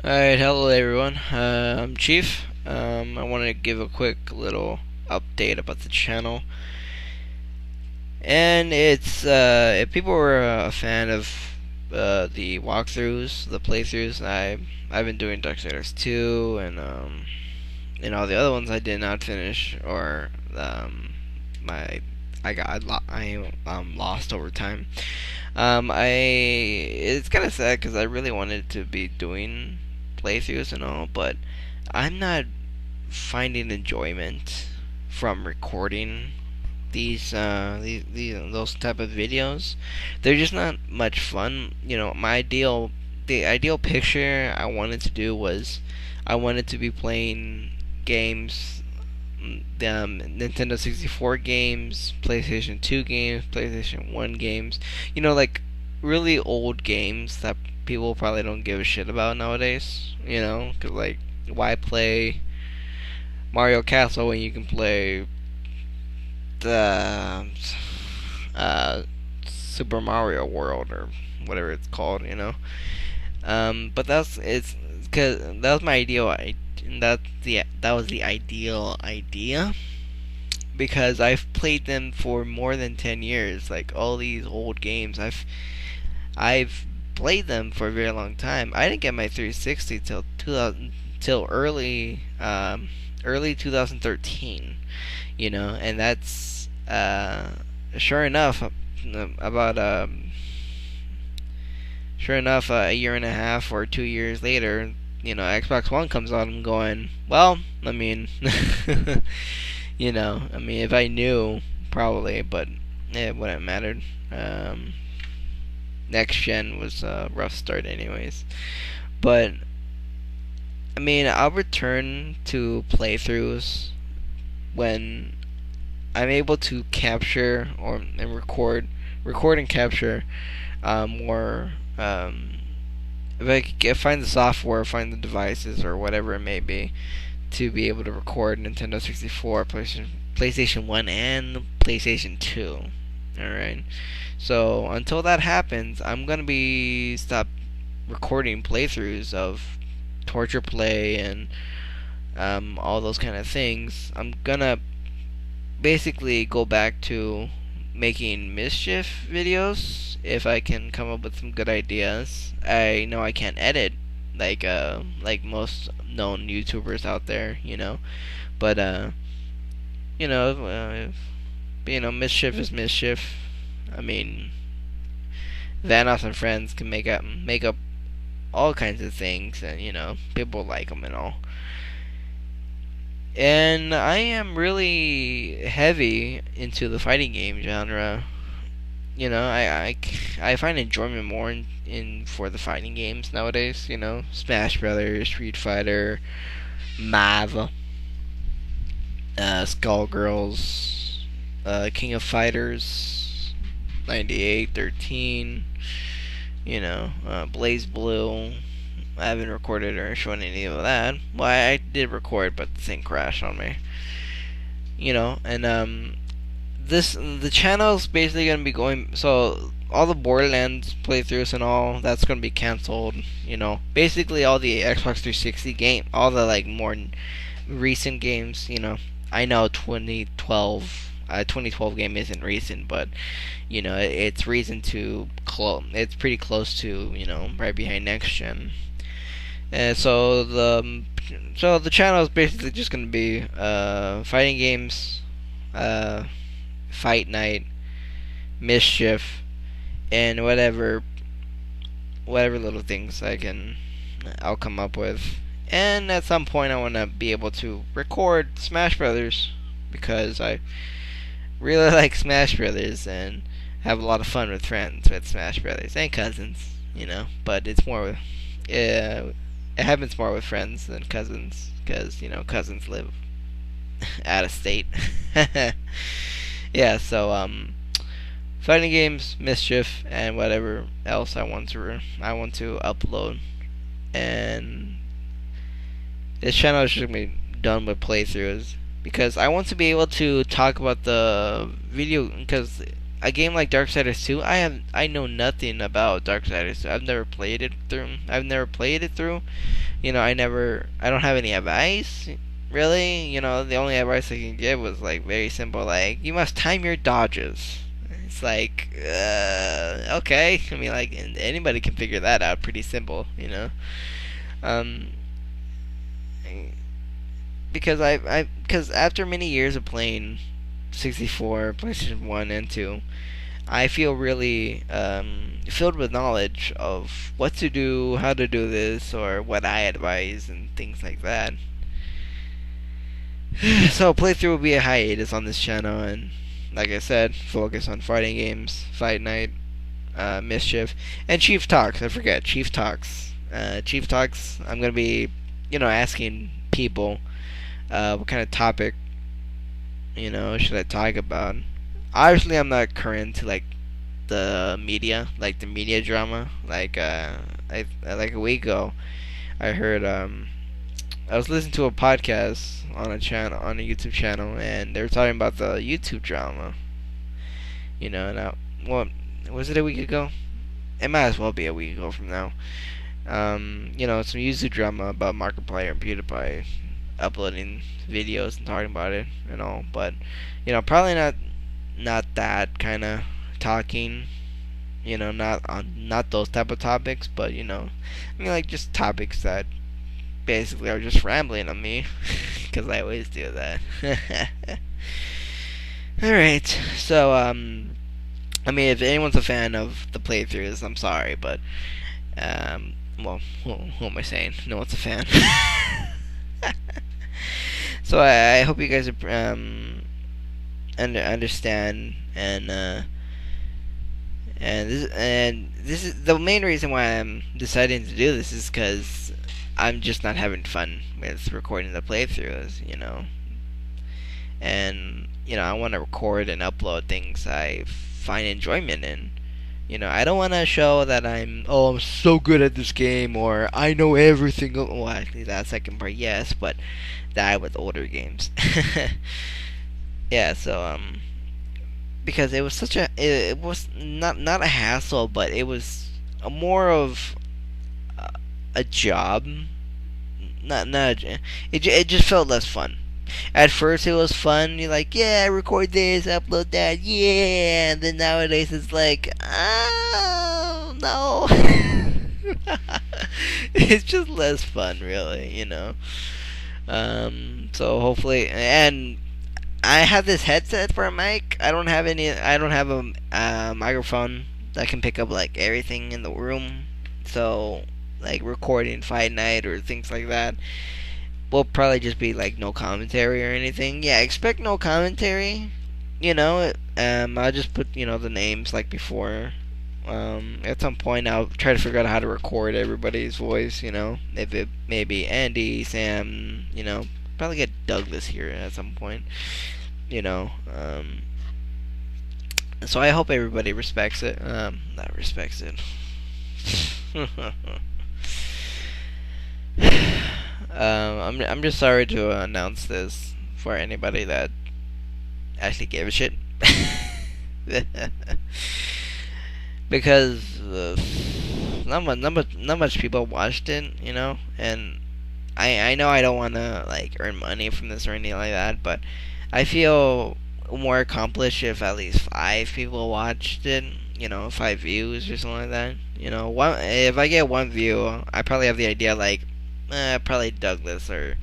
Alright, hello everyone. I'm Chief. I wanted to give a quick little update about the channel. And if people were a fan of the walkthroughs, the playthroughs, I've been doing Darksiders 2 and all the other ones I did not finish, or my I lost over time. It's kind of sad because I really wanted to be doing playthroughs and all, but I'm not finding enjoyment from recording those type of videos. They're just not much fun. The ideal picture I wanted to do was I wanted to be playing games, Nintendo 64 games, PlayStation 2 games, PlayStation 1 games. Like really old games that people probably don't give a shit about nowadays. Because like, why play Mario Castle when you can play the Super Mario World or whatever it's called, But it's because that was my that was the ideal idea, because I've played them for more than 10 years. Like all these old games, I've played them for a very long time. I didn't get my 360 till 2000, till early 2013, and that's sure enough about sure enough, a year and a half or 2 years later, Xbox One comes out. I'm going, well, I mean, if I knew, probably, but it wouldn't have mattered. Next gen was a rough start, anyways. But I'll return to playthroughs when I'm able to capture and record and capture more. If I could find the software, find the devices, or whatever it may be, to be able to record Nintendo 64, PlayStation 1, and PlayStation 2. Alright. So, until that happens, I'm going to be stop recording playthroughs of Torture Play and all those kind of things. I'm going to basically go back to making Michief videos if I can come up with some good ideas. I know I can't edit like most known YouTubers out there, but Michief is Michief. Vanos and friends can make up all kinds of things, and people like them and all. And I am really heavy into the fighting game genre. I find enjoyment more in for the fighting games nowadays. Smash Brothers, Street Fighter, Mav, Skullgirls, King of Fighters, 98, 13. Blaze Blue. I haven't recorded or shown any of that. Well, I did record, but the thing crashed on me. And the channel's basically gonna be going. So all the Borderlands playthroughs and all, that's gonna be canceled. Basically all the Xbox 360 game, all the like more recent games. I know 2012 game isn't recent, but it's recent to it's pretty close to right behind next gen. So the channel is basically just gonna be fighting games, Fight Night, Michief, and whatever little things I'll come up with. And at some point I want to be able to record Smash Brothers, because I really like Smash Brothers and have a lot of fun with friends with Smash Brothers and cousins, but it's more with it happens more with friends than cousins, because cousins live out of state. Yeah, so fighting games, Michief, and whatever else I want to upload. And this channel is just gonna be done with playthroughs, because I want to be able to talk about the video, because a game like Darksiders 2, I know nothing about Darksiders 2. I've never played it through. I don't have any advice, really. The only advice I can give was like very simple, like you must time your dodges. It's like, okay. I mean, like anybody can figure that out. Pretty simple. Um, because after many years of playing 64, PlayStation 1 and 2, I feel really filled with knowledge of what to do, how to do this, or what I advise, and things like that. So playthrough will be a hiatus on this channel, and like I said, focus on fighting games, Fight Night, Michief, and Chief Talks. I forget Chief Talks. Chief Talks. I'm gonna be, asking people what kind of topic, should I talk about. Obviously, I'm not current to like the media, like the media drama. Like like a week ago, I heard I was listening to a podcast on a YouTube channel, and they were talking about the YouTube drama. Now, well, was it a week ago? It might as well be a week ago from now. Some YouTube drama about Markiplier and PewDiePie uploading videos and talking about it and all, but probably not that kind of talking. Not those type of topics, but like just topics that basically are just rambling on me, because I always do that. Alright, so, I mean, if anyone's a fan of the playthroughs, I'm sorry, but, well, who am I saying? No one's a fan. So, I hope you guys understand, and this is the main reason why I'm deciding to do this, is because I'm just not having fun with recording the playthroughs, and I want to record and upload things I find enjoyment in. I don't want to show that I'm so good at this game, or I know everything. Well, actually, that second part, yes, but that with older games. Yeah, so because it was it was not a hassle, but it was more of a job. It just felt less fun. At first it was fun. You're like, yeah, record this, upload that, yeah. And then nowadays it's like, oh no. It's just less fun, really. So hopefully, and I have this headset for a mic. I don't have a microphone that can pick up like everything in the room. So like recording Fight Night or things like that will probably just be like no commentary or anything. Yeah, expect no commentary. I'll just put the names like before. At some point I'll try to figure out how to record everybody's voice. If it maybe Andy, Sam. Probably get Douglas here at some point. So I hope everybody respects it. Not respects it. I'm just sorry to announce this for anybody that actually gave a shit. Because not much people watched it, and I know I don't want to like earn money from this or anything like that, but I feel more accomplished if at least 5 people watched it. 5 views or something like that. If I get 1 view, I probably have the idea like, probably Douglas or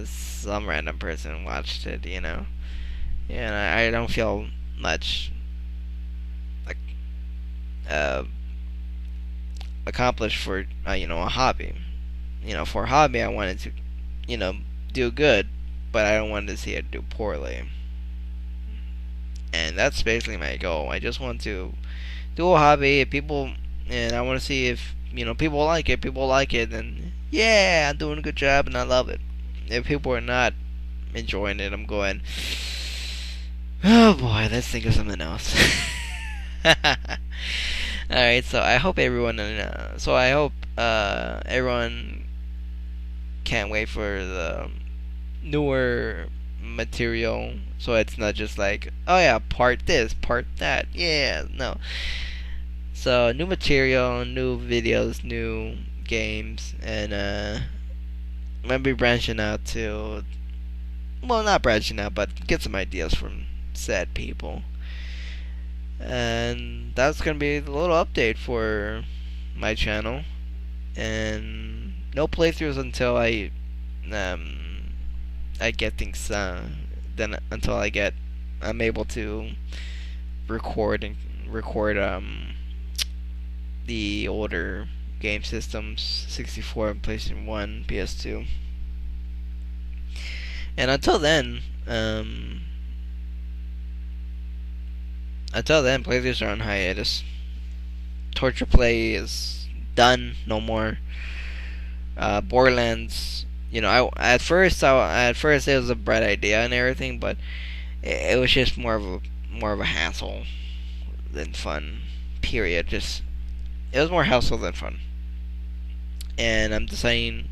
some random person watched it. And I don't feel much like accomplished for a hobby. For a hobby, I wanted to do good, but I don't want to see it do poorly. And that's basically my goal. I just want to do a hobby, and I want to see if people like it. People like it, then yeah, I'm doing a good job and I love it. If people are not enjoying it, I'm going, oh boy, let's think of something else. Alright, so I hope everyone everyone can't wait for the newer material, so it's not just like, oh yeah, part this, part that. Yeah, no. So new material, new videos, new games, and I'm gonna be branching out to, well, not branching out, but get some ideas from said people. And that's gonna be a little update for my channel. And no playthroughs until um I get things then until I'm able to record the older game systems, 64, PlayStation 1, PS2. And until then, playthroughs are on hiatus. Torture Play is done, no more. Borderlands, at first it was a bright idea and everything, but it was just more of a hassle than fun. Period. Just it was more hassle than fun. And I'm deciding,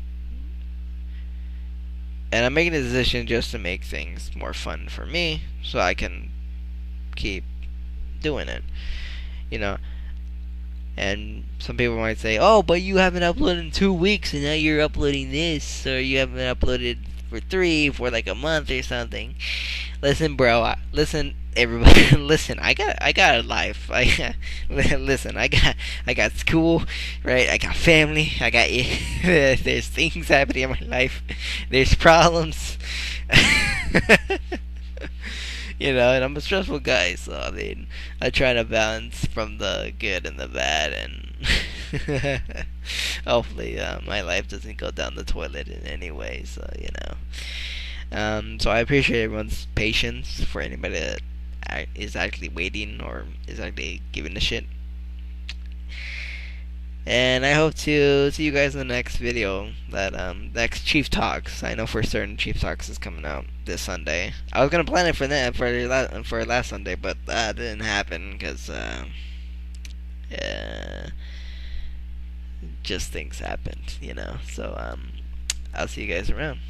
and I'm making a decision just to make things more fun for me, so I can keep doing it. You know, and some people might say, "Oh, but you haven't uploaded in 2 weeks, and now you're uploading this, or you haven't uploaded for like a month or something." Listen, bro. Listen, everybody. Listen. I got a life. Listen. I got school, right? I got family. I got there's things happening in my life. There's problems. And I'm a stressful guy, so I mean, I try to balance from the good and the bad, and hopefully my life doesn't go down the toilet in any way. So I appreciate everyone's patience for anybody that is actually waiting or is actually giving a shit. And I hope to see you guys in the next video. That next Chief Talks. I know for certain Chief Talks is coming out this Sunday. I was gonna plan it for last Sunday, but that didn't happen because just things happened, So I'll see you guys around.